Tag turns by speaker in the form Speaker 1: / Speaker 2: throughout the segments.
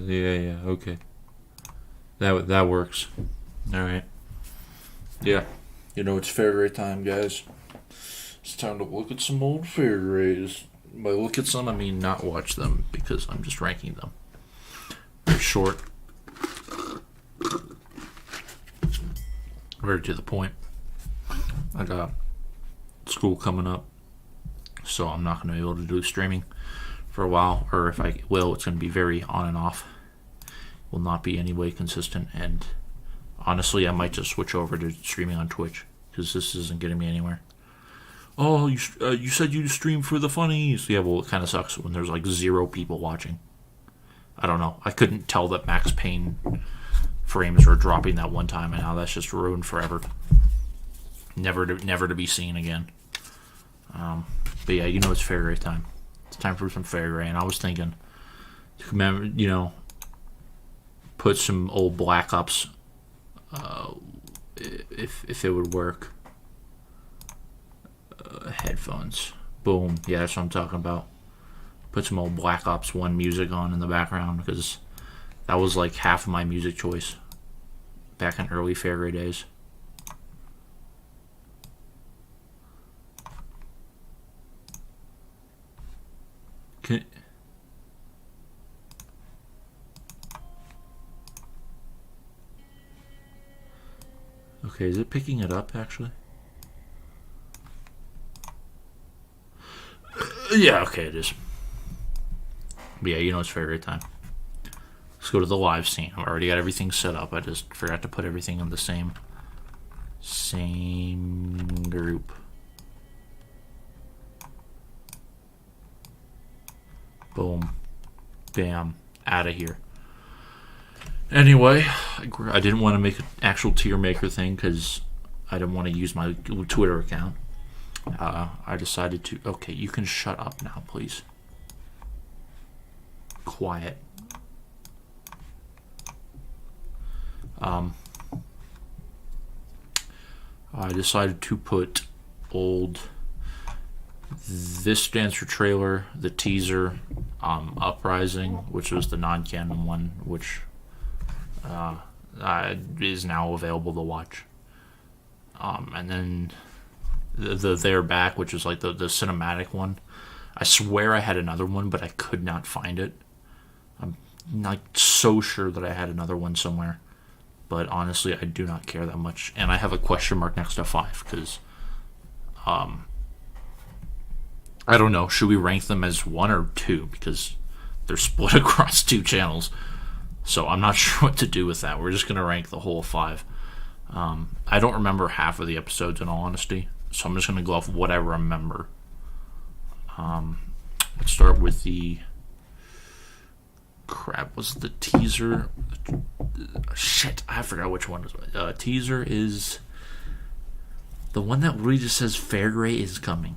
Speaker 1: Yeah. Okay. That works. All right. Yeah. It's Fergre time, guys. It's time to look at some old Fergres. By look at some, I mean not watch them because I'm just ranking them. Very short. Very to the point. I got school coming up, so I'm not going to be able to do streaming for a while, or if I will, it's going to be very on and off. Will not be any way consistent, and honestly, I might just switch over to streaming on Twitch because this isn't getting me anywhere. Oh, you said you stream for the funnies. Yeah, well, it kind of sucks when there's like 0 people watching. I don't know. I couldn't tell that Max Payne frames were dropping that one time, and now that's just ruined forever. Never to be seen again. But yeah, it's Fergre time. It's time for some Fergre, and I was thinking, put some old Black Ops, if it would work. Headphones. Boom. Yeah, that's what I'm talking about. Put some old Black Ops 1 music on in the background because that was like half of my music choice back in early Fergre days. Okay, is it picking it up actually? Yeah, okay, it is. But yeah, it's Fergre time. Let's go to the live scene. I've already got everything set up. I just forgot to put everything in the same group. Boom. Bam. Out of here. Anyway, I didn't want to make an actual tier maker thing because I didn't want to use my Twitter account. I decided to... Okay, you can shut up now, please. Quiet. I decided to put old... This stands for trailer, the teaser, Uprising, which was the non-canon one, which is now available to watch. And then the They're Back, which is like the cinematic one. I swear I had another one, but I could not find it. I'm not so sure that I had another one somewhere. But honestly, I do not care that much. And I have a question mark next to 5, because... I don't know. Should we rank them as 1 or 2? Because they're split across 2 channels. So I'm not sure what to do with that. We're just going to rank the whole 5. I don't remember half of the episodes, in all honesty. So I'm just going to go off what I remember. Let's start with the... Crap, was the teaser? Shit, I forgot which one. Teaser is... the one that really just says Fergre is coming.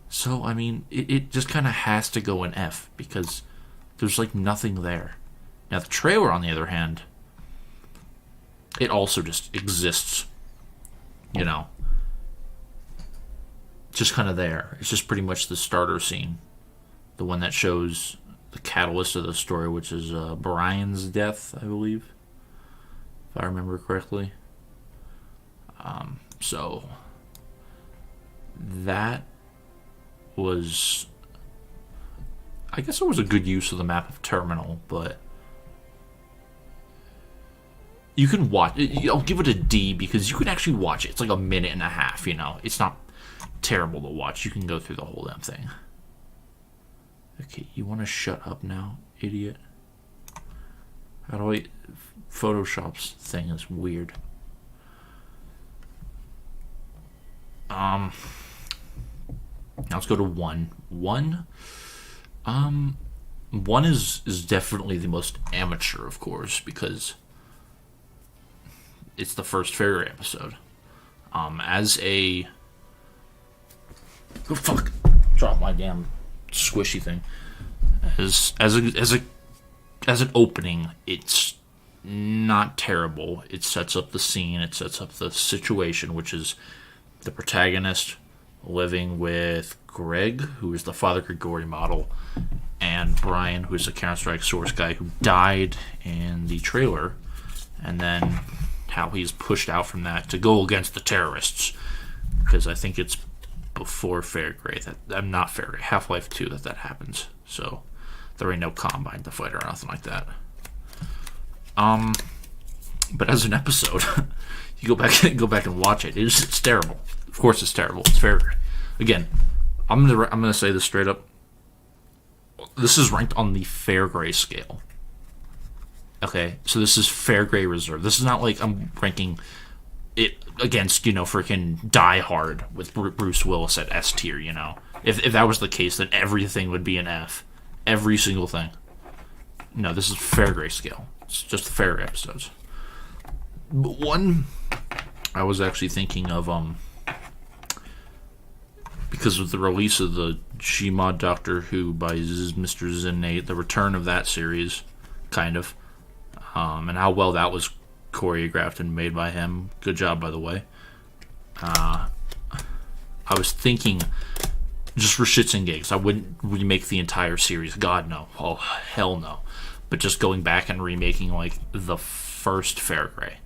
Speaker 1: So, I mean, it just kind of has to go in F, because there's, like, nothing there. Now, the trailer, on the other hand, it also just exists, just kind of there. It's just pretty much the starter scene, the one that shows the catalyst of the story, which is Brian's death, I believe, if I remember correctly. So, that... was, I guess it was a good use of the map of Terminal, but you can watch it. I'll give it a D because you can actually watch it. It's like a minute and a half, It's not terrible to watch. You can go through the whole damn thing. Okay, you want to shut up now, idiot? How do I... Photoshop's thing is weird. Now let's go to 1. 1 is definitely the most amateur, of course, because it's the first Fergre episode. As a... Oh, fuck. Drop my damn squishy thing. As an opening, it's not terrible. It sets up the scene, it sets up the situation, which is the protagonist living with Greg, who is the Father Grigori model, and and Brian, who's a Counter-Strike source guy who died in the trailer, and then how he's pushed out from that to go against the terrorists, because I think it's before Fergre, I'm not Fergre, Half-Life 2 that happens, so there ain't no Combine to fight or nothing like that. But as an episode, you go back and watch it. It's terrible. Of course, it's terrible. It's Fergre. Again, I'm gonna say this straight up. This is ranked on the Fergre scale. Okay, so this is Fergre Reserve. This is not like I'm ranking it against, freaking Die Hard with Bruce Willis at S tier, If that was the case, then everything would be an F. Every single thing. No, this is Fergre scale. It's just Fergre episodes. But one, I was actually thinking of, because of the release of the Gmod Doctor Who by Mr. Zinate, the return of that series, kind of, and how well that was choreographed and made by him. Good job, by the way. I was thinking, just for shits and gigs, I wouldn't remake the entire series. God, no. Oh, hell no. But just going back and remaking, like, the first Fergre.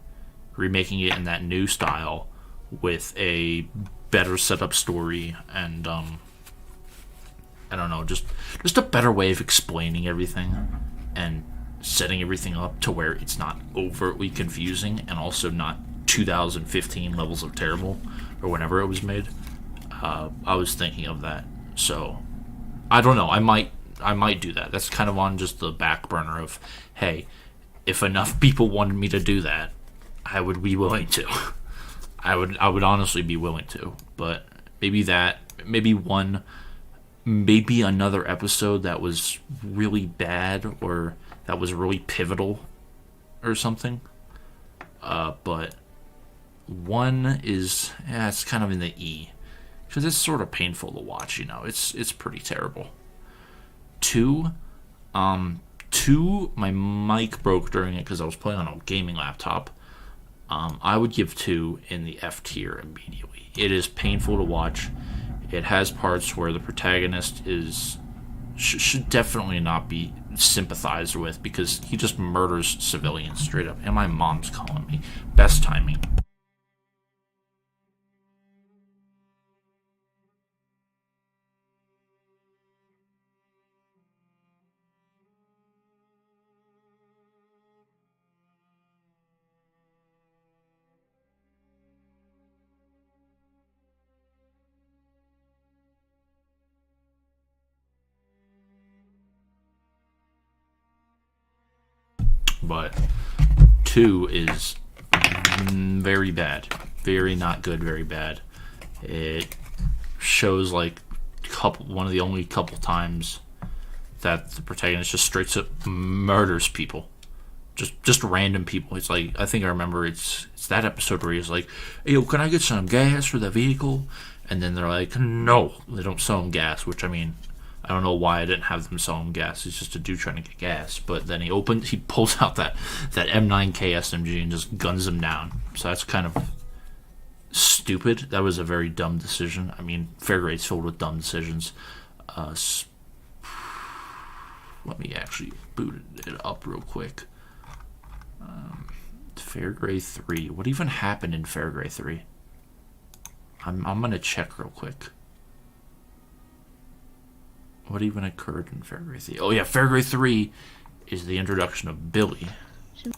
Speaker 1: Remaking it in that new style with a better setup story and, I don't know, just a better way of explaining everything and setting everything up to where it's not overtly confusing and also not 2015 levels of terrible or whenever it was made. I was thinking of that, so I don't know. I might do that. That's kind of on just the back burner of, hey, if enough people wanted me to do that, I would be willing to. I would honestly be willing to. But maybe another episode that was really bad or that was really pivotal or something. But one is, it's kind of in the E. Because it's sort of painful to watch, It's pretty terrible. Two, my mic broke during it because I was playing on a gaming laptop. I would give 2 in the F tier immediately. It is painful to watch. It has parts where the protagonist should definitely not be sympathized with because he just murders civilians straight up. And my mom's calling me. Best timing. But 2 is very bad. Very not good, very bad. It shows like one of the only couple times that the protagonist just straight up murders people. Just random people. It's like, I think I remember it's that episode where he's like, hey, yo, can I get some gas for the vehicle? And then they're like, no, they don't sell him gas, which, I mean, I don't know why I didn't have them sell him gas. He's just a dude trying to get gas. But then he pulls out that M9K SMG and just guns him down. So that's kind of stupid. That was a very dumb decision. I mean, Fairgrade's filled with dumb decisions. Let me actually boot it up real quick. Fergre 3. What even happened in Fergre 3? I'm going to check real quick. What even occurred in Fergre 3? Oh yeah, Fergre 3 is the introduction of Billy.
Speaker 2: There's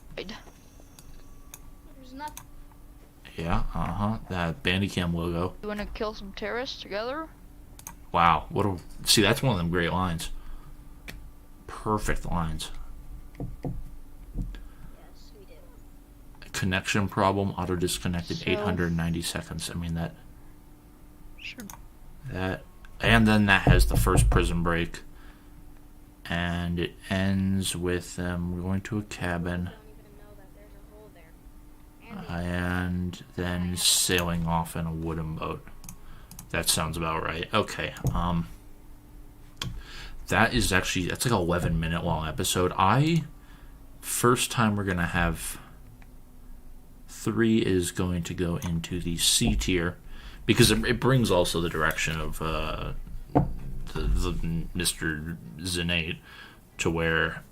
Speaker 2: nothing.
Speaker 1: Yeah, that Bandicam logo.
Speaker 2: You wanna kill some terrorists together?
Speaker 1: Wow, see, that's one of them great lines. Perfect lines.
Speaker 2: Yes, we do.
Speaker 1: Connection problem, auto disconnected, 890 seconds. I mean, that...
Speaker 2: Sure.
Speaker 1: That... And then that has the first prison break. And it ends with them going to a cabin. And then sailing off in a wooden boat. That sounds about right. Okay. That's like an 11-minute long episode. First time we're gonna have 3 is going to go into the C tier because it brings also the direction of the Mr. Zenate, to where,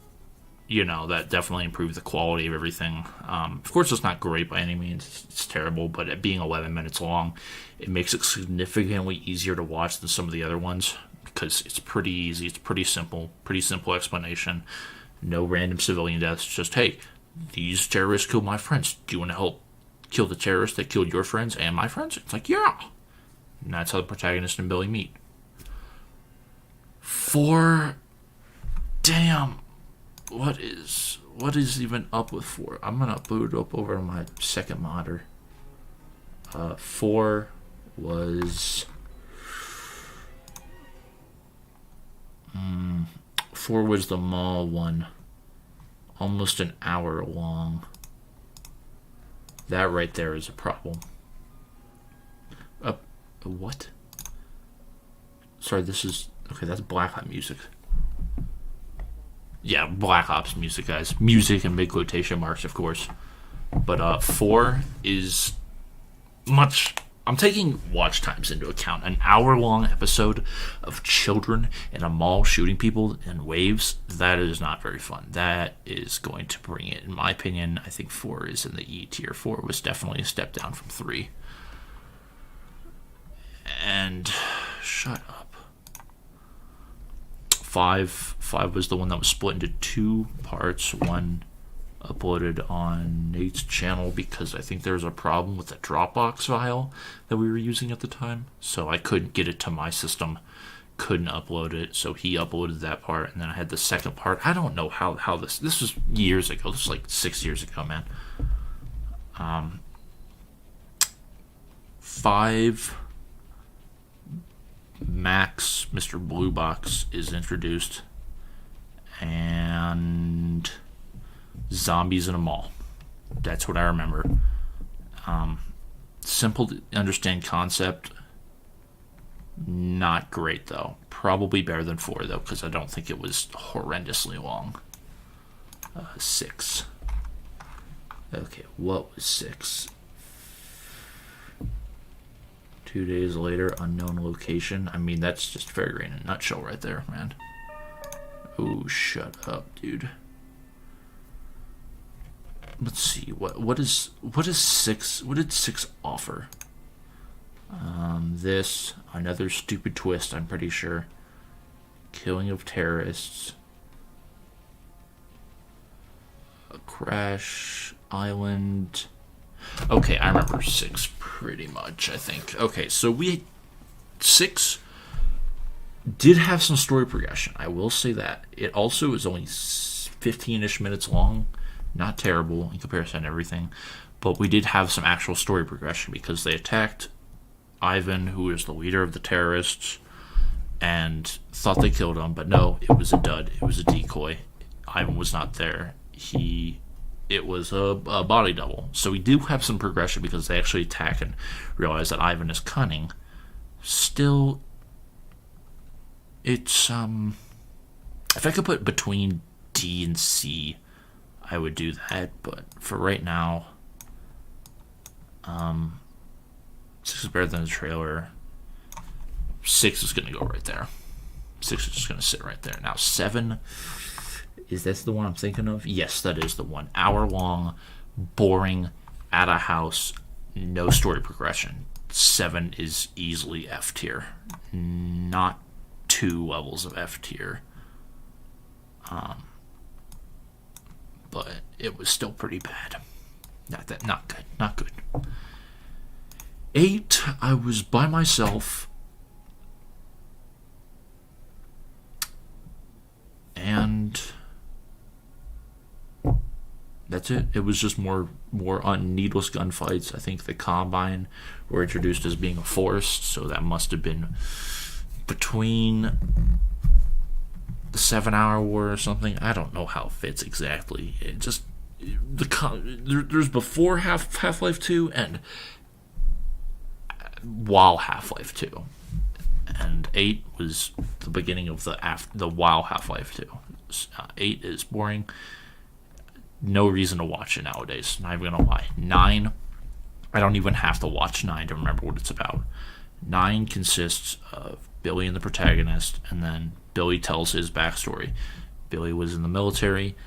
Speaker 1: that definitely improved the quality of everything. Of course, it's not great by any means. It's terrible, but it being 11 minutes long, it makes it significantly easier to watch than some of the other ones because it's pretty easy. It's pretty simple explanation. No random civilian deaths. Just, hey, these terrorists killed my friends. Do you want to help kill the terrorists that killed your friends and my friends? It's like, yeah. And that's how the protagonist and Billy meet. 4. Damn. What is even up with 4? I'm gonna boot up over to my second monitor. 4 was 4 was the mall one. Almost an hour long. That right there is a problem. What? Sorry, this is... Okay, that's Black Ops music. Yeah, Black Ops music, guys. Music in big quotation marks, of course. But 4 is much... I'm taking watch times into account. An hour-long episode of children in a mall shooting people in waves, that is not very fun. That is going to bring it, in my opinion. I think 4 is in the E tier. 4 was definitely a step down from 3. And shut up. 5 was the one that was split into 2 parts. One uploaded on Nate's channel because I think there was a problem with the Dropbox file that we were using at the time, so I couldn't get it to my system, couldn't upload it, so he uploaded that part, and then I had the second part. I don't know how this was years ago. This was like 6 years ago, man. 5, Max, Mr. Blue Box, is introduced, and zombies in a mall. That's what I remember. Simple to understand concept. Not great, though. Probably better than 4, though, because I don't think it was horrendously long. 6. Okay, what was 6? 2 days later, unknown location. I mean, that's just Fergre in a nutshell right there, man. Oh, shut up, dude. Let's see, what is 6? What did 6 offer? This, another stupid twist, I'm pretty sure. Killing of terrorists. A crash island. Okay, I remember 6 pretty much, I think. Okay, so 6 did have some story progression, I will say that. It also is only 15-ish minutes long. Not terrible in comparison to everything, but we did have some actual story progression because they attacked Ivan, who is the leader of the terrorists, and thought they killed him, but no, it was a dud. It was a decoy. Ivan was not there. It was a body double. So we do have some progression because they actually attack and realize that Ivan is cunning. Still, it's if I could put between D and C, I would do that, but for right now, 6 is better than the trailer. 6 is going to go right there. 6 is just going to sit right there. Now, 7, is this the one I'm thinking of? Yes, that is the one. Hour long, boring, at a house, no story progression. 7 is easily F tier. Not 2 levels of F tier. But it was still pretty bad. Not good. 8, I was by myself, and that's it. It was just more needless gunfights. I think the Combine were introduced as being a force, so that must have been between the 7-hour war or something. I don't know how it fits exactly. It just there's before Half-Life 2 and while Half-Life 2, and 8 was the beginning of the while Half-Life 2. 8 is boring. No reason to watch it nowadays. Not even gonna lie. 9, I don't even have to watch 9 to remember what it's about. 9 consists of Billy and the protagonist, and then Billy tells his backstory. Billy was in the military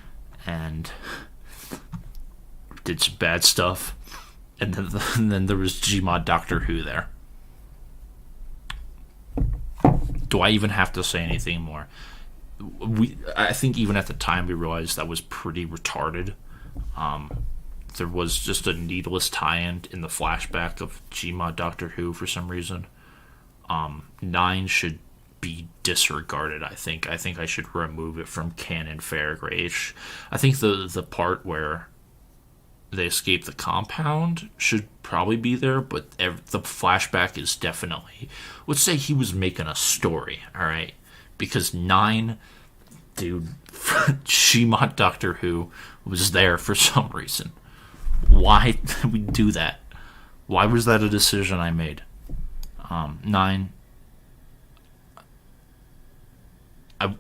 Speaker 1: and did some bad stuff, and then there was Gmod Doctor Who there. Do I even have to say anything more? I think even at the time we realized that was pretty retarded. There was just a needless tie-in in the flashback of Gmod Doctor Who for some reason. 9 should be disregarded. I think I should remove it from canon Fergre. I think the part where they escape the compound should probably be there, but the flashback is definitely. Let's say he was making a story, all right? Because 9, dude, Gmod Doctor Who was there for some reason. Why did we do that? Why was that a decision I made? 9.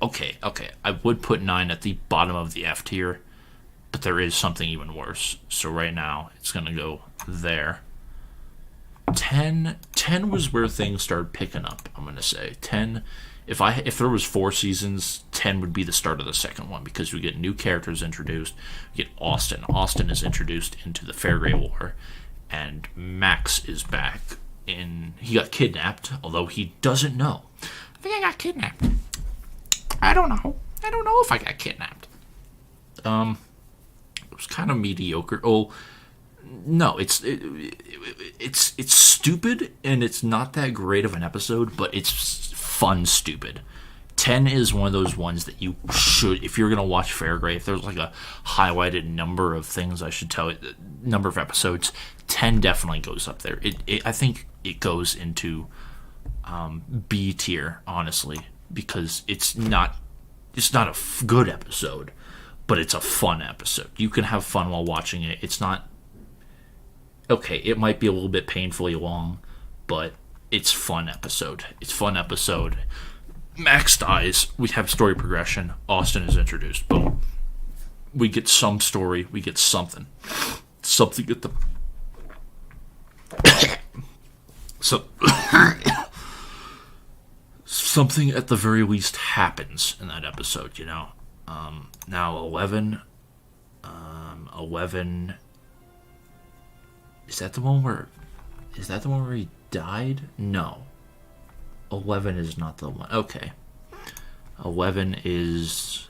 Speaker 1: Okay. I would put 9 at the bottom of the F tier, but there is something even worse. So right now, it's going to go there. 10 was where things started picking up, I'm going to say. 10, if there was 4 seasons, 10 would be the start of the second one, because we get new characters introduced. We get Austin. Austin is introduced into the Fergre War, and Max is back. He got kidnapped, although he doesn't know. I think I got kidnapped. I don't know if I got kidnapped. It was kind of mediocre. Oh, no, it's stupid, and it's not that great of an episode, but it's fun stupid. 10 is one of those ones that you should, if you're going to watch Fergre, if there's like a highlighted number of things I should tell you, number of episodes, 10 definitely goes up there. I think it goes into B tier, honestly, because it's not a good episode, but it's a fun episode. You can have fun while watching it. It's not, okay, it might be a little bit painfully long, but it's fun episode. Max dies. We have story progression. Austin is introduced. Boom. We get some story. We get something. Something at the... something at the very least happens in that episode, you know? Now 11... 11... Is that the one where he died? No. 11 is not the one. Okay. 11 is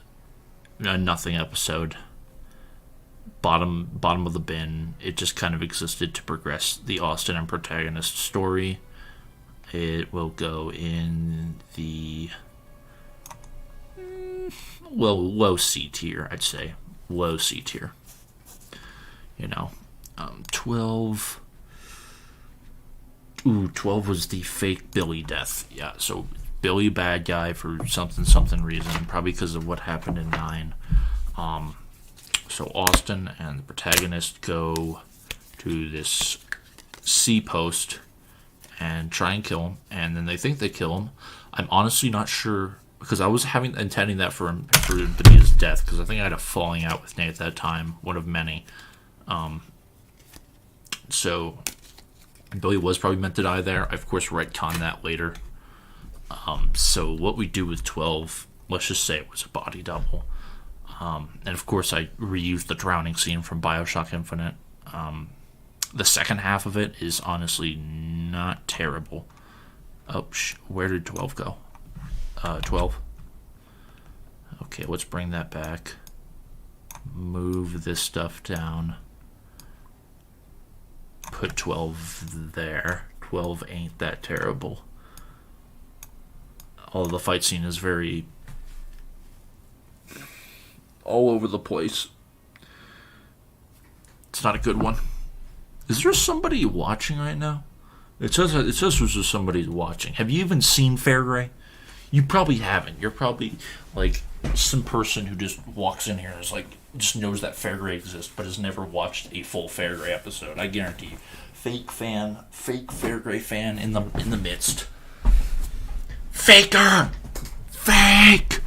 Speaker 1: a nothing episode. Bottom of the bin. It just kind of existed to progress the Austin and protagonist story. It will go in the low C tier, I'd say. Low C tier. You know. 12... Ooh, 12 was the fake Billy death. Yeah, so Billy bad guy for something reason, probably because of what happened in 9. So Austin and the protagonist go to this C post and try and kill him, and then they think they kill him. I'm honestly not sure, because I was intending that for him to be his death, because I think I had a falling out with Nate at that time, one of many. So Billy was probably meant to die there. I, of course, retcon that later. So what we do with 12, let's just say it was a body double. And of course, I reused the drowning scene from Bioshock Infinite. The second half of it is honestly not terrible. Oh, where did 12 go? 12. Okay, let's bring that back. Move this stuff down. Put 12 there. 12 ain't that terrible. Although the fight scene is very all over the place. It's not a good one. Is there somebody watching right now? It says there's just somebody watching. Have you even seen Fergre? You probably haven't. You're probably like some person who just walks in here and is like, just knows that Fergre exists, but has never watched a full Fergre episode. I guarantee you. Fake Fergre fan in the midst. Faker! Fake!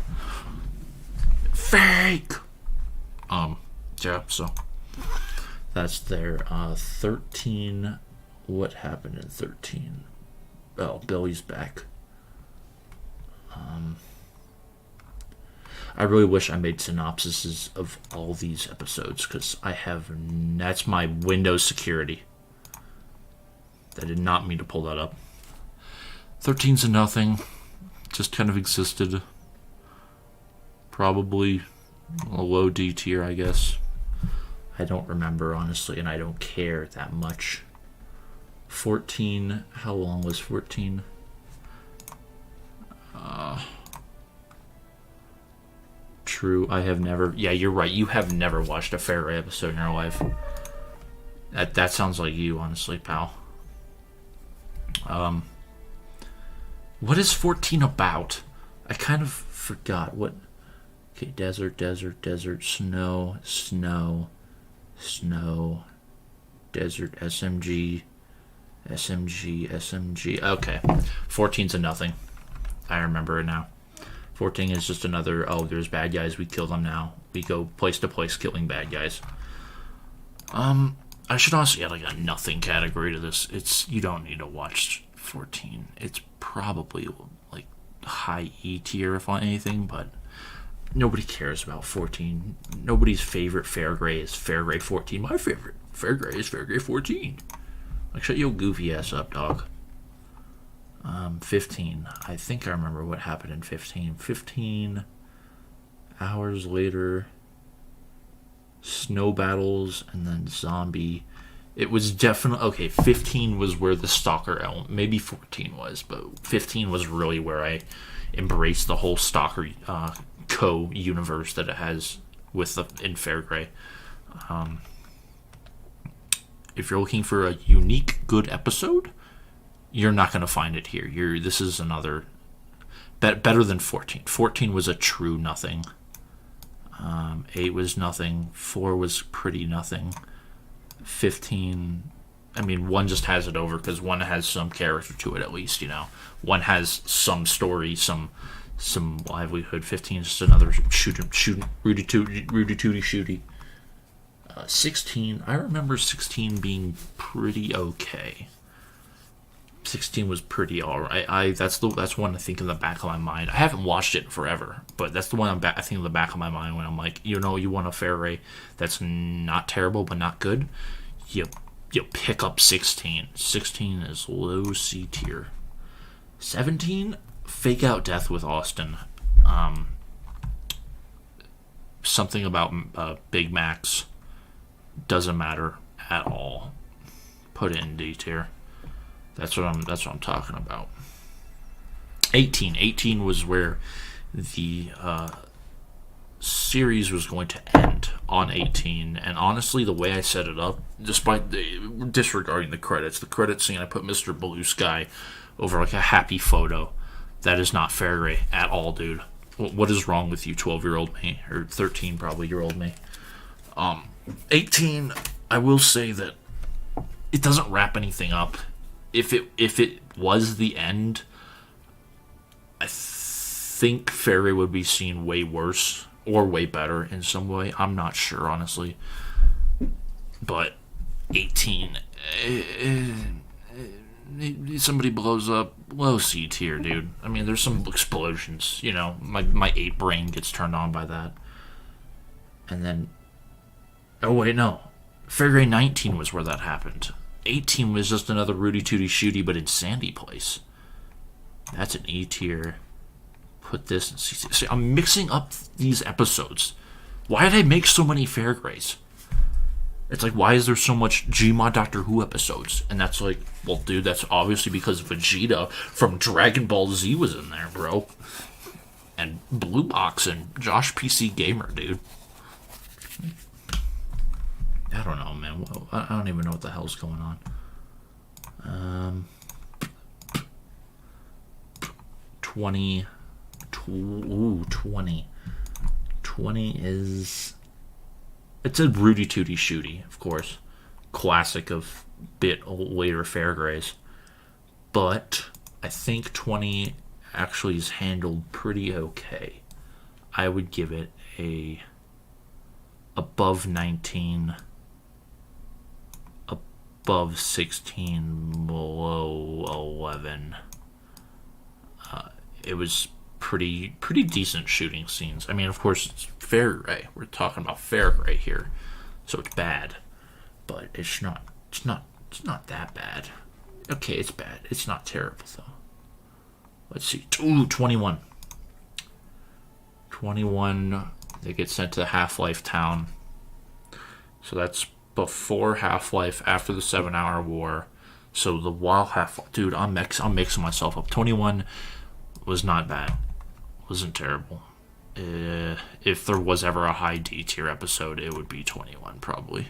Speaker 1: Yeah, so that's their 13. What happened in 13? Oh, Billy's back. I really wish I made synopsises of all these episodes, because that's my Windows security. I did not mean to pull that up. 13's a nothing. Just kind of existed. Probably a low D tier, I guess. I don't remember, honestly, and I don't care that much. 14, how long was 14? True, I have never... Yeah, you're right, you have never watched a Fergre episode in your life. That sounds like you, honestly, pal. What is 14 about? I kind of forgot what... Okay, desert, snow, desert, SMG. Okay, 14's a nothing. I remember it now. 14 is just another, oh, there's bad guys, we kill them now. We go place to place killing bad guys. I should honestly add like a nothing category to this. You don't need to watch 14. It's probably like high E tier if anything, but nobody cares about 14. Nobody's favorite Fergre is Fergre 14. My favorite Fergre is Fergre 14. Like, shut your goofy ass up, dog. 15. I think I remember what happened in 15. 15 hours later, snow battles, and then zombie. It was definitely... Okay, 15 was where the Stalker element... Maybe 14 was, but 15 was really where I embraced the whole Stalker co-universe that it has in Fergre. If you're looking for a unique, good episode, you're not going to find it here. This is another... better than 14. 14 was a true nothing. 8 was nothing. 4 was pretty nothing. 15... I mean, 1 just has it over because 1 has some character to it, at least, 1 has some story, some livelihood. 15 is just another shoot, Rudy Tooty shooty. 16, I remember 16 being pretty okay. 16 was pretty alright. That's one I think in the back of my mind. I haven't watched it in forever, but that's the one I think in the back of my mind when I'm like, you want a Fergre that's not terrible but not good. You pick up 16. 16 is low C tier. 17, Fake Out Death with Austin. Something about Big Macs. Doesn't matter at all. Put it in D tier. That's what I'm talking about. 18 was where the series was going to end on 18, and honestly, the way I set it up, despite disregarding the credits scene, I put Mr. Blue Sky over like a happy photo. That is not Fergre at all, dude. What is wrong with you, 12-year-old me, or 13 probably year old me? 18, I will say that it doesn't wrap anything up. If it was the end, I think Fergre would be seen way worse or way better in some way. I'm not sure, honestly. But 18, somebody blows up, low C tier, dude. I mean, there's some explosions, my 8 brain gets turned on by that. And then, oh wait, no, Fergre 19 was where that happened. 18 was just another Rudy Tooty shooty, but in Sandy Place. That's an E tier. Put this in C tier. See, I'm mixing up these episodes. Why did I make so many Fergres? It's like, why is there so much Gmod Doctor Who episodes? And that's like, well, dude, that's obviously because Vegeta from Dragon Ball Z was in there, bro. And Blue Box and Josh PC Gamer, dude. I don't know, man. I don't even know what the hell's going on. 20. 20. 20 is... It's a Rudy Tooty shooty, of course. Classic of bit later Fergres. But I think 20 actually is handled pretty okay. I would give it a above 19... above 16, below 11. It was pretty decent shooting scenes. I mean, of course, it's Fergre. We're talking about Fergre here, so it's bad, but it's not that bad. Okay, it's bad. It's not terrible though. Let's see. Ooh, 21. 21. They get sent to the Half-Life town. So that's before Half-Life, after the 7-hour war. So the while Half-Life, dude, I'm mixing myself up. 21 was not bad. Wasn't terrible. If there was ever a high D tier episode, it would be 21 probably.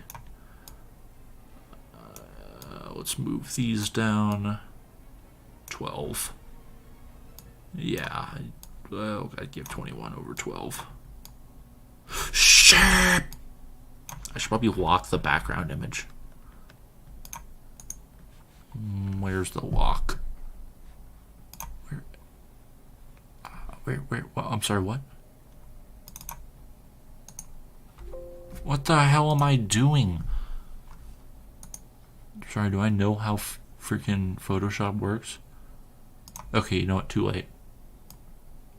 Speaker 1: Let's move these down. 12. Yeah, well, I'd give 21 over 12. Shit! I should probably lock the background image. Where's the lock? Where? What? I'm sorry, what? What the hell am I doing? Sorry, do I know how freaking Photoshop works? Okay, you know what? Too late.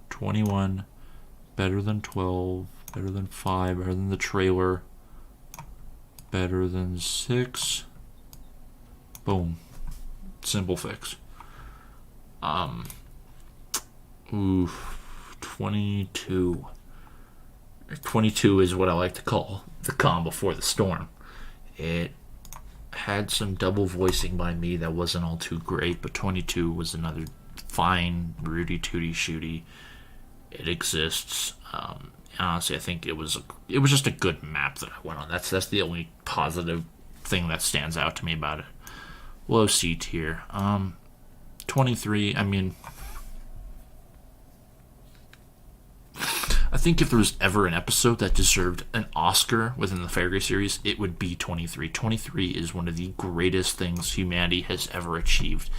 Speaker 1: 21, better than 12, better than 5, better than the trailer, better than 6. Boom. Simple fix. 22. 22 is what I like to call the calm before the storm. It had some double voicing by me that wasn't all too great, but 22 was another fine, Rudy Tooty Shooty. It exists. Honestly, I think it was just a good map that I went on. That's the only positive thing that stands out to me about it. Low C tier. 23. I mean, I think if there was ever an episode that deserved an Oscar within the Fergre series, it would be 23. 23 is one of the greatest things humanity has ever achieved.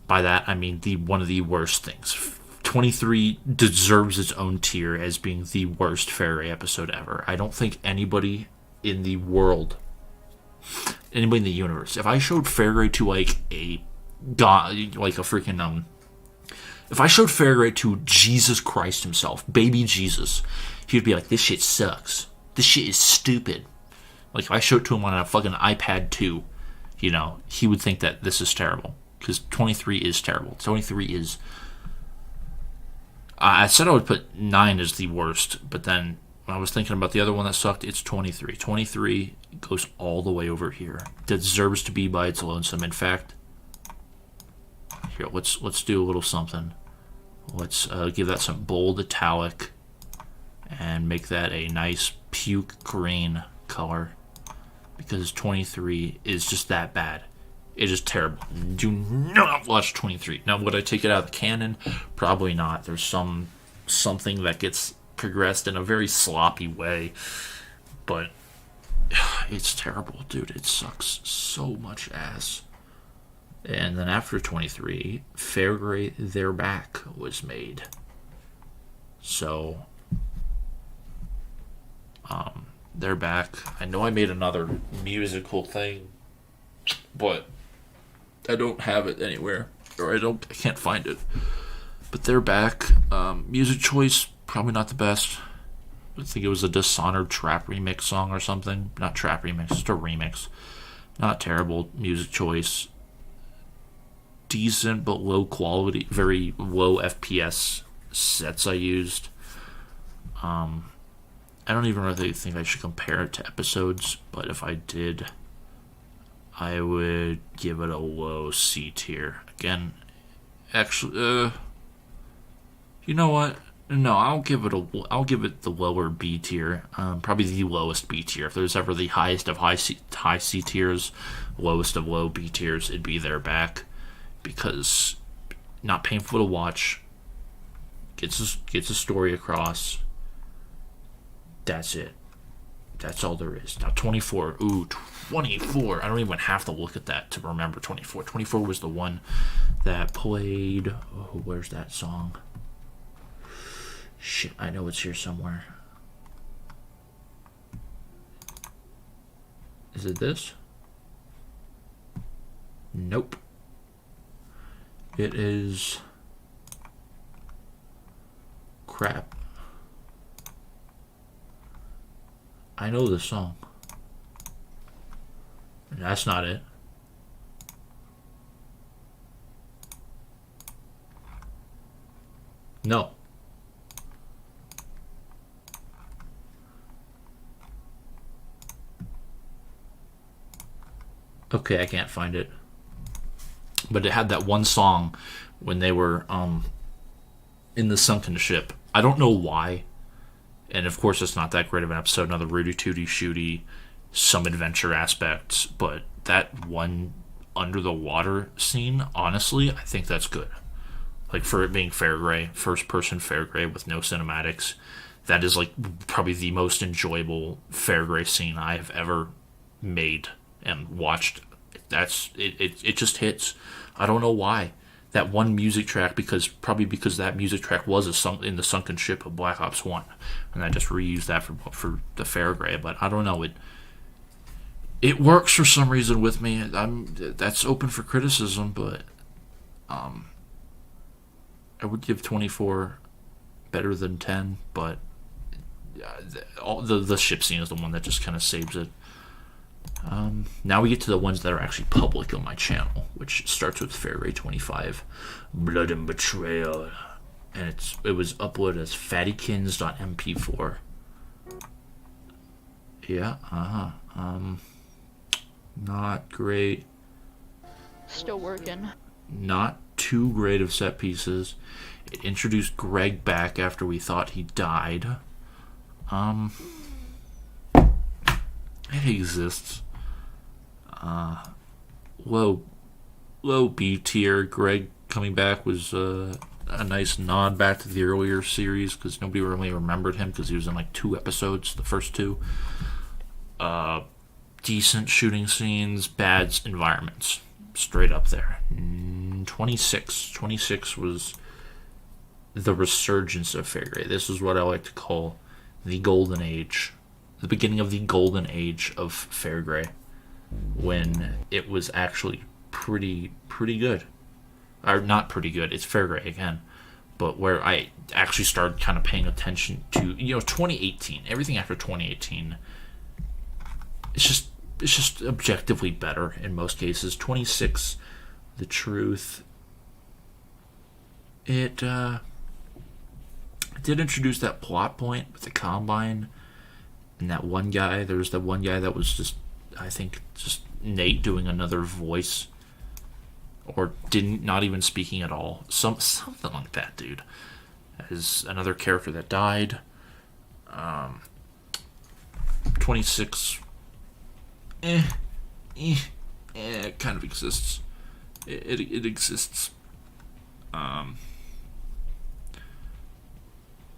Speaker 1: By that, I mean one of the worst things. 23 deserves its own tier as being the worst Fergre episode ever. I don't think anybody in the world, anybody in the universe, if I showed Fergre to like a god, like a freaking if I showed Fergre to Jesus Christ himself, baby Jesus, he'd be like, this shit sucks. This shit is stupid. Like, if I showed it to him on a fucking iPad 2, he would think that this is terrible. Because 23 is terrible. 23 is... I said I would put 9 as the worst, but then when I was thinking about the other one that sucked, it's 23. 23 goes all the way over here. Deserves to be by its lonesome. In fact, here, let's do a little something. Let's give that some bold italic and make that a nice puke green color, because 23 is just that bad. It is terrible. Do not watch 23. Now, would I take it out of the canon? Probably not. There's something that gets progressed in a very sloppy way, but it's terrible, dude. It sucks so much ass. And then after 23, Fergre They're Back was made. So, They're Back. I know I made another musical thing, but I don't have it anywhere, or I can't find it. But They're Back. Music choice, probably not the best. I think it was a Dishonored Trap remix song or something. Not Trap remix, just a remix. Not terrible music choice. Decent but low quality, very low FPS sets I used. I don't even really think I should compare it to episodes, but if I did, I would give it a low C tier. Again, actually, you know what? No, I'll give it the lower B tier. Probably the lowest B tier. If there's ever the highest of high C tiers, lowest of low B tiers, it'd be They're Back. Because not painful to watch, gets a story across. That's it. That's all there is. Now 24. Ooh, 24. I don't even have to look at that to remember 24. 24 was the one that played. Oh, where's that song? Shit, I know it's here somewhere. Is it this? Nope. It is crap. I know this song. That's not it. No. Okay, I can't find it. But it had that one song when they were in the sunken ship. I don't know why. And of course, it's not that great of an episode. Another Rudy Tooty Shooty, some adventure aspects. But that one under the water scene, honestly, I think that's good. Like, for it being Fergre, first person Fergre with no cinematics, that is like probably the most enjoyable Fergre scene I have ever made and watched. It just hits. I don't know why. That one music track, because that music track was in the sunken ship of Black Ops 1, and I just reused that for the Fergre. But I don't know, it works for some reason with me. That's open for criticism, but I would give 24 better than 10. But the ship scene is the one that just kind of saves it. Now we get to the ones that are actually public on my channel, which starts with Fergre 25, Blood and Betrayal, and it was uploaded as fattykins.mp4. Yeah, not great.
Speaker 2: Still working.
Speaker 1: Not too great of set pieces. It introduced Greg back after we thought he died. It exists. Low B tier. Greg coming back was a nice nod back to the earlier series, because nobody really remembered him because he was in like 2 episodes, the first 2. Decent shooting scenes, bad environments, straight up there. 26 was the resurgence of Fergre. This is what I like to call the golden age, the beginning of the golden age of Fergre, when it was actually pretty good. Or not pretty good, it's Fergre again, but where I actually started kind of paying attention to, 2018, everything after 2018, it's just objectively better in most cases. 26, The Truth, it did introduce that plot point with the Combine and that one guy. There was that one guy that was just, I think, just Nate doing another voice, or not even speaking at all. Something like that, dude. As another character that died. 26. It kind of exists. It exists.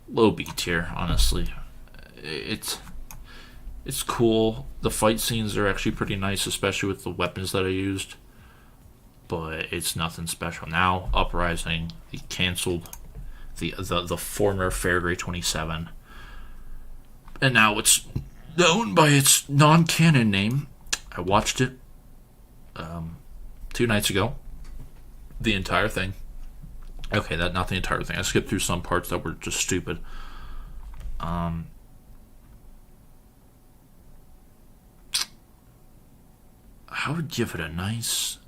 Speaker 1: Low B tier, honestly. It's cool. The fight scenes are actually pretty nice, especially with the weapons that I used. But it's nothing special. Now, Uprising, he canceled the former Fergre 27. And now it's known by its non-canon name. I watched it 2 nights ago. The entire thing. Okay, not the entire thing. I skipped through some parts that were just stupid. I would give it a nice...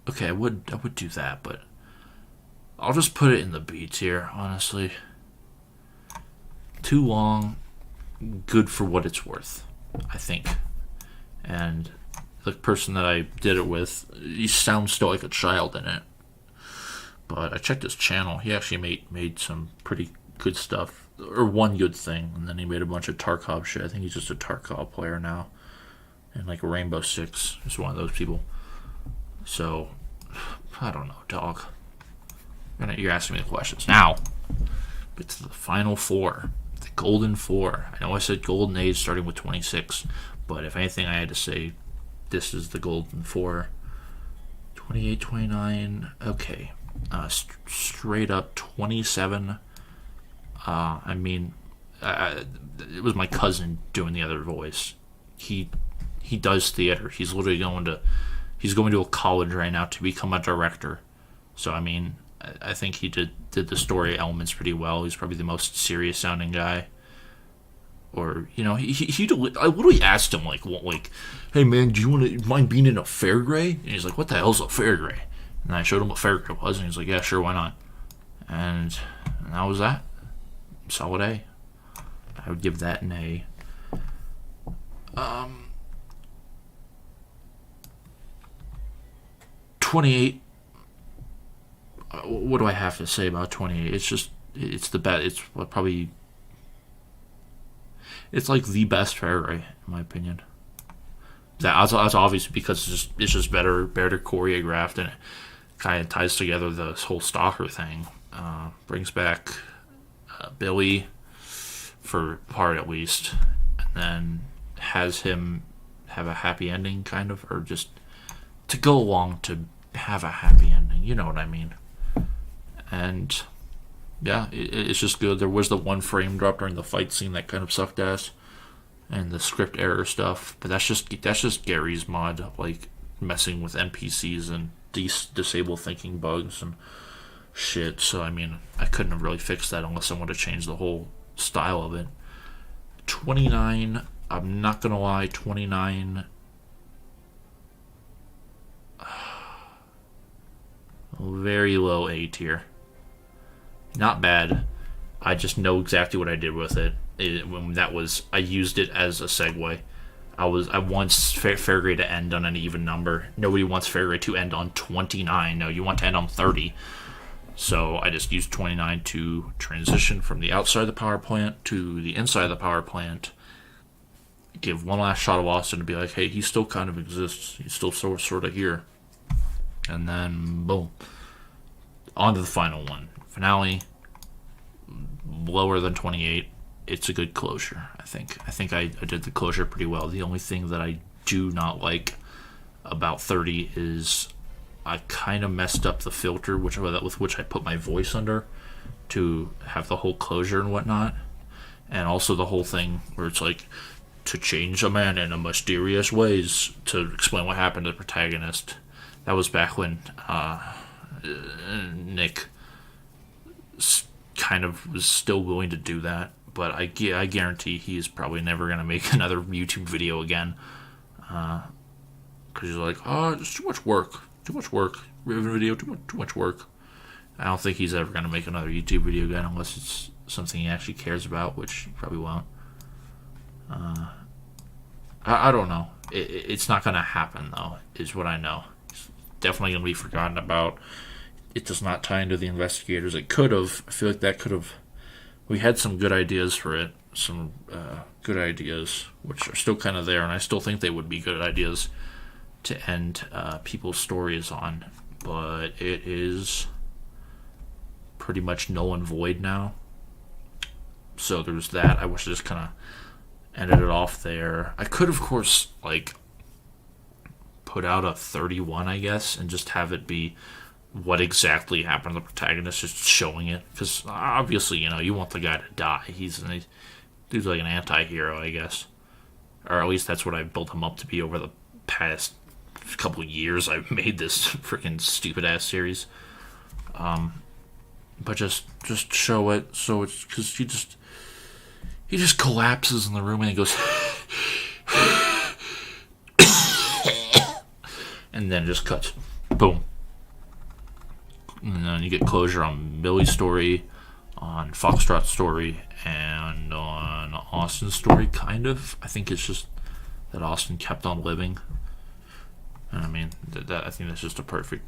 Speaker 1: Okay, I would do that, but I'll just put it in the B tier, honestly. Too long, good for what it's worth, I think. And the person that I did it with, he sounds still like a child in it. But I checked his channel. He actually made some pretty good stuff, or one good thing, and then he made a bunch of Tarkov shit. I think he's just a Tarkov player now. And like Rainbow Six is one of those people. So, I don't know, dog. You're asking me the questions. Now, it's the final 4. The golden 4. I know I said golden age starting with 26, but if anything I had to say, this is the golden 4. 28, 29, okay. Straight up 27. It was my cousin doing the other voice. He does theater. He's literally going to a college right now to become a director. So, I think he did the story elements pretty well. He's probably the most serious sounding guy. Or I literally asked him like, hey man, do you mind being in a Fergre? And he's like, what the hell's a Fergre? And I showed him what Fergre was, and he's like, yeah, sure, why not? And that was that. Solid A. I would give that an A. 28. What do I have to say about 28? It's the best. It's like the best Fergre, in my opinion. That's obvious because it's just better choreographed, and it kind of ties together this whole stalker thing. Brings back Billy for part at least, and then has him have a happy ending, kind of, or just to go along to have a happy ending. You know what I mean? And yeah, it's just good. There was the one frame drop during the fight scene that kind of sucked ass, and the script error stuff. But that's just Gary's mod, like messing with NPCs and disable thinking bugs and shit. So I mean, I couldn't have really fixed that unless I wanted to change the whole style of it. 29. I'm not gonna lie. 29. Very low A tier. Not bad. I just know exactly what I did with it. I used it as a segue. I want Fergre to end on an even number. Nobody wants Fergre to end on 29. No, you want to end on 30. So I just used 29 to transition from the outside of the power plant to the inside of the power plant. Give one last shot of Austin to be like, hey, he still kind of exists. He's still sort of here. And then, boom. On to the final one. Finale. Lower than 28. It's a good closure, I think. I think I did the closure pretty well. The only thing that I do not like about 30 is I kind of messed up the filter with which I put my voice under to have the whole closure and whatnot. And also the whole thing where it's like, to change a man in a mysterious ways to explain what happened to the protagonist. That was back when Nick kind of was still willing to do that, but I guarantee he is probably never going to make another YouTube video again. Because he's like, it's too much work. Ribbon video, too much work. I don't think he's ever going to make another YouTube video again unless it's something he actually cares about, which he probably won't. I don't know. It's not going to happen, though, is what I know. It's definitely going to be forgotten about. It does not tie into the investigators. It could have. I feel like that could have. We had some good ideas for it. Some good ideas, which are still kind of there, and I still think they would be good ideas to end people's stories on. But it is pretty much null and void now. So there's that. I wish I just kind of ended it off there. I could, of course, put out a 31, I guess, and just have it be what exactly happened to the protagonist, just showing it. Because obviously, you want the guy to die. He's like an anti-hero, I guess. Or at least that's what I've built him up to be over the past couple of years I've made this freaking stupid-ass series. But just show it, so it's... Because he just collapses in the room and he goes... and then it just cuts. Boom. And then you get closure on Billy's story, on Foxtrot's story, and on Austin's story, kind of. I think it's just that Austin kept on living. And I mean, I think that's just a perfect,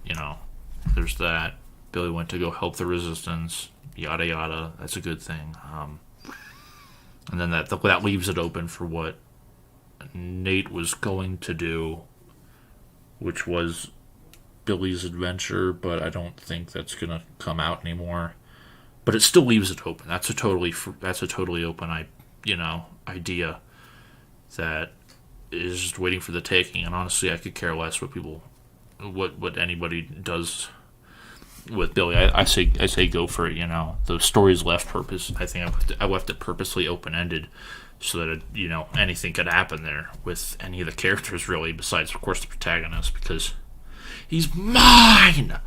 Speaker 1: there's that. Billy went to go help the resistance, yada yada. That's a good thing. And then that leaves it open for what Nate was going to do, which was Billy's adventure, but I don't think that's gonna come out anymore. But it still leaves it open. That's a totally open idea that is just waiting for the taking. And honestly, I could care less what anybody does with Billy. I say go for it. The story's left purpose. I think I left it purposely open ended, so that anything could happen there with any of the characters really, besides of course the protagonist, because he's mine.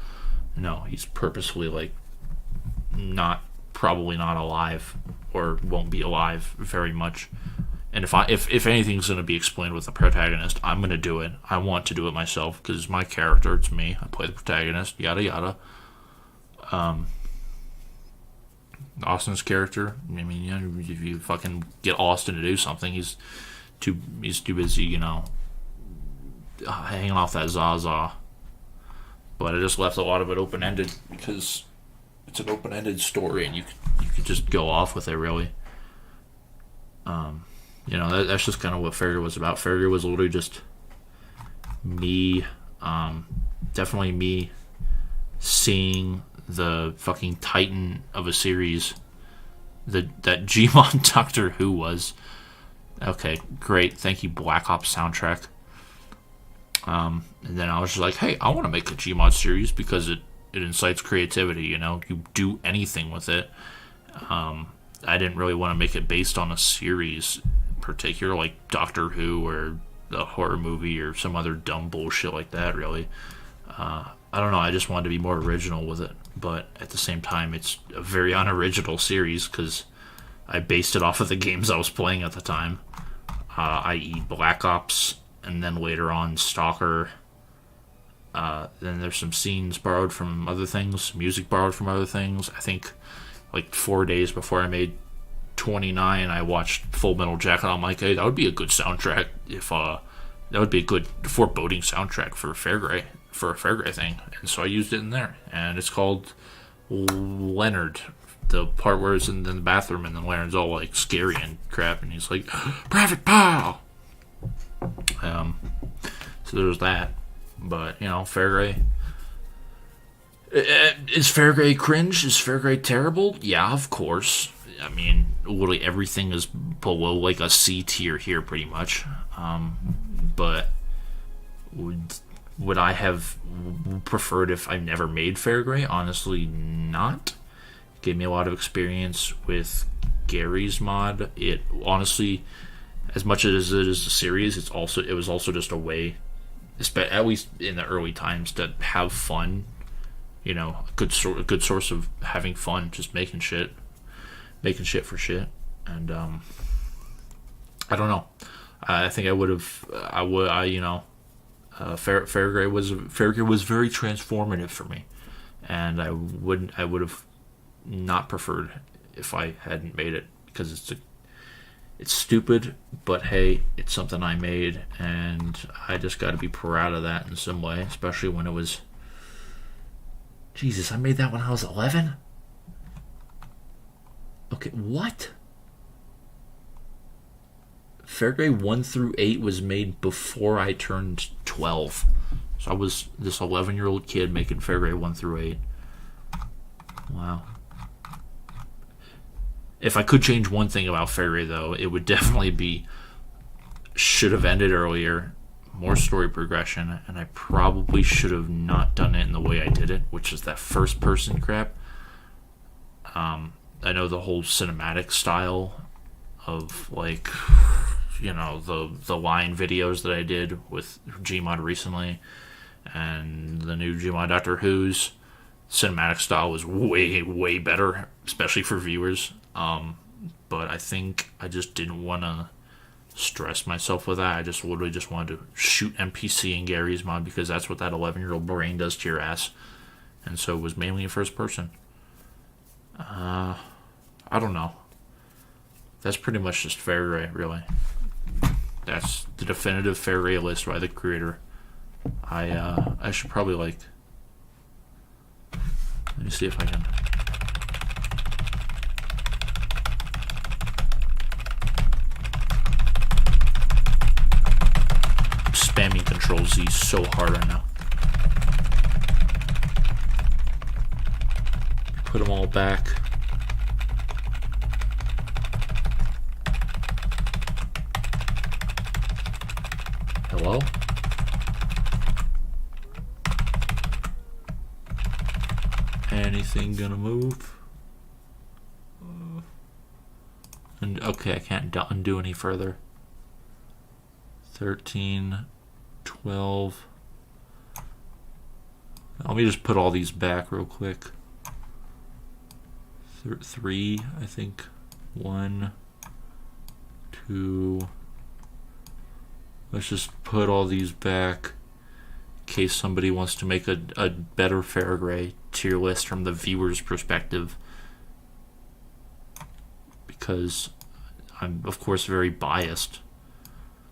Speaker 1: No, he's purposefully like probably not alive, or won't be alive very much. And if anything's going to be explained with the protagonist, I'm going to do it. I want to do it myself because it's my character. It's me. I play the protagonist. Yada yada. Austin's character. I mean, you know, if you fucking get Austin to do something, he's too busy, you know, hanging off that Zaza. But I just left a lot of it open ended because it's an open ended story, and you could just go off with it really. You know, that's just kind of what Fergre was about. Fergre was literally just me, definitely me seeing the fucking titan of a series that Gmon Doctor Who was. Okay, great. Thank you, Black Ops soundtrack. And then I was just like, hey, I want to make a Gmod series because it incites creativity, you know? You do anything with it. I didn't really want to make it based on a series particular, like Doctor Who or a horror movie or some other dumb bullshit like that, really. I don't know, I just wanted to be more original with it, but at the same time, it's a very unoriginal series because I based it off of the games I was playing at the time, i.e. Black Ops, and then later on Stalker. Then there's some scenes borrowed from other things, music borrowed from other things. I think like 4 days before I made 29, I watched Full Metal Jacket. I'm like, hey, that would be a good soundtrack if that would be a good foreboding soundtrack for a Fergre thing. And so I used it in there, and it's called Leonard. The part where it's in the bathroom and then Leonard's all like scary and crap, and he's like, Private Pow. So there's that. But you know, Fergre. Is Fergre cringe? Is Fergre terrible? Yeah, of course. I mean, literally everything is below like a C tier here, pretty much. But would I have preferred if I never made Fergre? Honestly, not. It gave me a lot of experience with Gary's mod. It honestly, as much as it is a series, it was also just a way, at least in the early times, to have fun. You know, a good source of having fun, just making shit for shit. And I don't know. I think Fergre was very transformative for me, and I would have not preferred if I hadn't made it, because it's stupid, but hey, it's something I made, and I just got to be proud of that in some way, especially when it was. Jesus, I made that when I was 11? Okay, what? Fergre 1 through 8 was made before I turned 12. So I was this 11-year-old kid making Fergre 1 through 8. Wow. If I could change one thing about Fergre, though, it would definitely be should have ended earlier, more story progression, and I probably should have not done it in the way I did it, which is that first person crap. I know the whole cinematic style of, like, you know, the line videos that I did with Gmod recently, and the new Gmod Doctor Who's cinematic style was way, way better, especially for viewers. But I think I just didn't want to stress myself with that. I just literally just wanted to shoot NPC in Gary's mod because that's what that 11-year-old brain does to your ass. And so it was mainly in first person. I don't know. That's pretty much just Fergre, really. That's the definitive Fergre list by the creator. I should probably, like... Let me see if I can... I'm spamming Control-Z so hard right now. Put them all back. Hello? Anything gonna move? And okay, I can't undo any further. 13, 12, Let me just put all these back real quick. 3, I think. 1, 2. Let's just put all these back in case somebody wants to make a better Fergre tier list from the viewer's perspective. Because I'm, of course, very biased.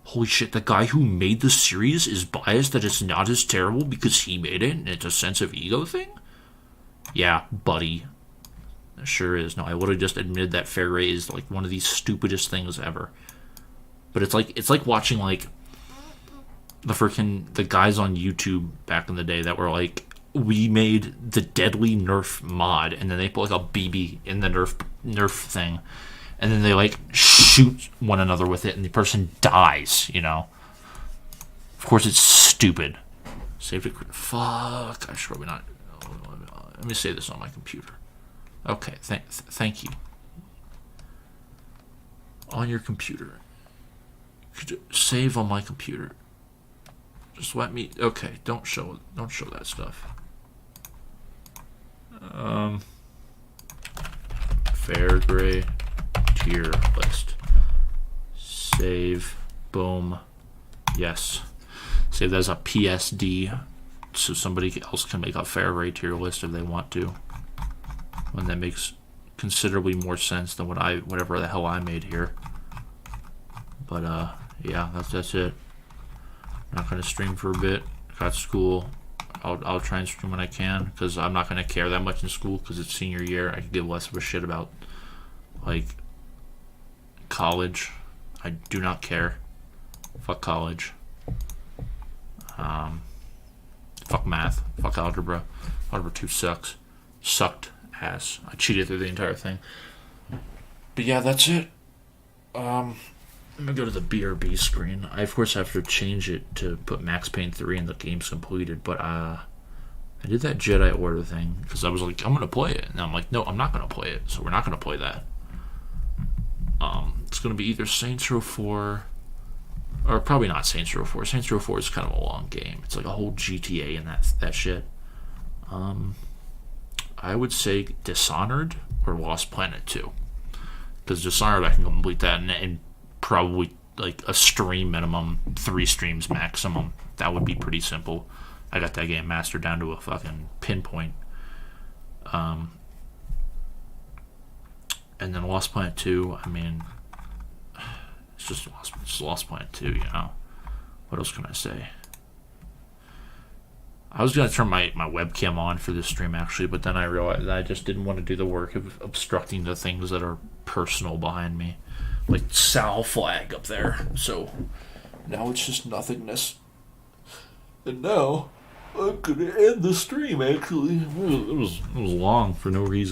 Speaker 1: Holy shit, the guy who made the series is biased that it's not as terrible because he made it and it's a sense of ego thing? Yeah, buddy. It sure is. No, I would have just admitted that Fergre is like one of the stupidest things ever. But it's like watching like the guys on YouTube back in the day that were like, we made the deadly Nerf mod, and then they put like a BB in the Nerf thing, and then they like shoot one another with it, and the person dies. You know. Of course, it's stupid. Save it. Fuck. I should probably not. Let me save this on my computer. Okay. Thank you. On your computer. Save on my computer. Just let me. Okay. Don't show that stuff. Fergre tier list. Save. Boom. Yes. Save that as a PSD, so somebody else can make a Fergre tier list if they want to. When that makes considerably more sense than whatever the hell I made here. But yeah, that's it. I'm not gonna stream for a bit. Got school. I'll try and stream when I can because I'm not gonna care that much in school because it's senior year. I could give less of a shit about like college. I do not care. Fuck college. Fuck math. Fuck algebra. Algebra 2 sucks. Sucked ass. I cheated through the entire thing. But yeah, that's it. I'm gonna go to the BRB screen. I of course have to change it to put Max Payne 3 and the game's completed, but I did that Jedi Order thing because I was like, I'm gonna play it, and I'm like, no, I'm not gonna play it, so we're not gonna play that. It's gonna be either Saints Row 4 or probably not Saints Row 4. Saints Row 4 is kind of a long game. It's like a whole GTA and that shit. I would say Dishonored or Lost Planet 2. Because Dishonored, I can complete that in probably like a stream minimum, 3 streams maximum. That would be pretty simple. I got that game mastered down to a fucking pinpoint. And then Lost Planet 2, I mean, it's just Lost Planet 2, you know. What else can I say? I was going to turn my webcam on for this stream, actually, but then I realized that I just didn't want to do the work of obstructing the things that are personal behind me. Like Sal flag up there. So now it's just nothingness. And now I'm going to end the stream, actually. It was long for no reason.